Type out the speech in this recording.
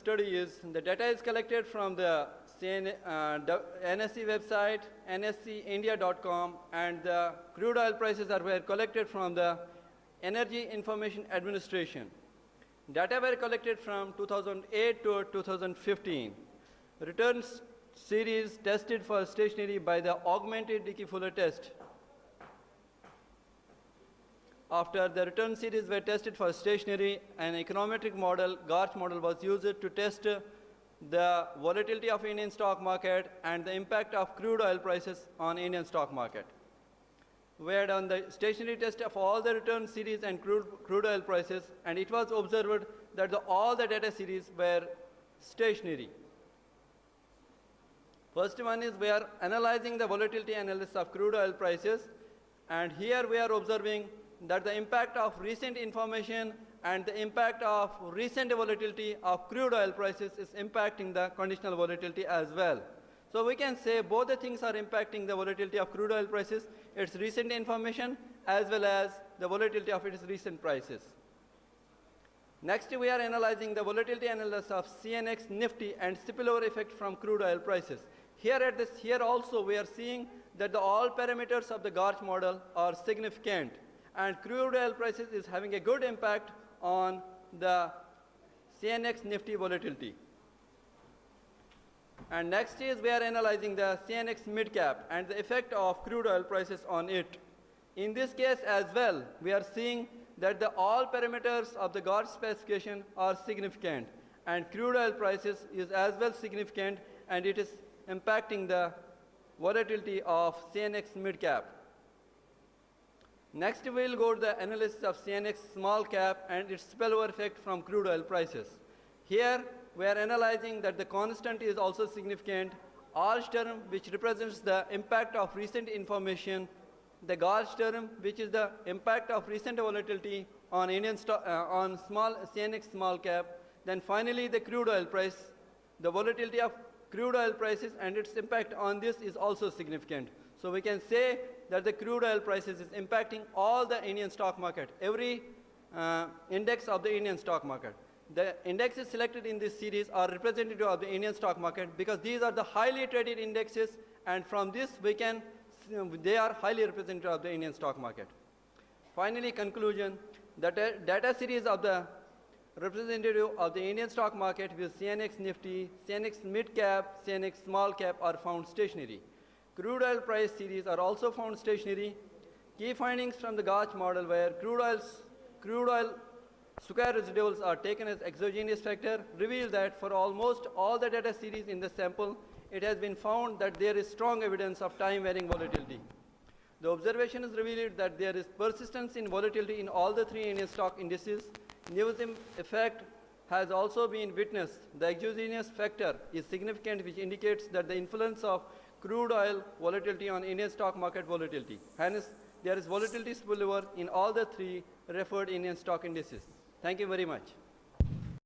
study is the data is collected from the NSE website, nscindia.com, and the crude oil prices were collected from the Energy Information Administration. Data were collected from 2008 to 2015. Returns series tested for stationary by the augmented Dickey-Fuller test. After the return series were tested for stationary, an econometric model, GARCH model, was used to test the volatility of Indian stock market and the impact of crude oil prices on Indian stock market. We had done the stationary test of all the return series and crude oil prices, and it was observed that all the data series were stationary. First one is we are analyzing the volatility analysis of crude oil prices, and here we are observing that the impact of recent information and the impact of recent volatility of crude oil prices is impacting the conditional volatility as well. So we can say both the things are impacting the volatility of crude oil prices, its recent information, as well as the volatility of its recent prices. Next, we are analyzing the volatility analysis of CNX, Nifty, and spillover effect from crude oil prices. Here also we are seeing that all parameters of the GARCH model are significant, and crude oil prices is having a good impact on the CNX Nifty volatility. And next is we are analyzing the CNX mid cap and the effect of crude oil prices on it. In this case as well, we are seeing that all parameters of the GARCH specification are significant, and crude oil prices is as well significant, and it is impacting the volatility of CNX mid cap. Next, we will go to the analysis of CNX small cap and its spillover effect from crude oil prices. Here, we are analyzing that the constant is also significant. ARCH term, which represents the impact of recent information, the GARCH term, which is the impact of recent volatility on on CNX small cap. Then finally, the crude oil price, the volatility of crude oil prices and its impact on this is also significant. So we can say that the crude oil prices is impacting all the Indian stock market, every index of the Indian stock market. The indexes selected in this series are representative of the Indian stock market because these are the highly traded indexes, and from this they are highly representative of the Indian stock market. Finally, conclusion, the data series of the representative of the Indian stock market with CNX Nifty, CNX mid cap, CNX small cap are found stationary. Crude oil price series are also found stationary. Key findings from the GARCH model where crude oil square residuals are taken as exogenous factor reveal that for almost all the data series in the sample, it has been found that there is strong evidence of time-varying volatility. The observation has revealed that there is persistence in volatility in all the three Indian stock indices. Newism effect has also been witnessed. The exogenous factor is significant, which indicates that the influence of crude oil volatility on Indian stock market volatility. Hence, there is volatility spillover in all the three referred Indian stock indices. Thank you very much.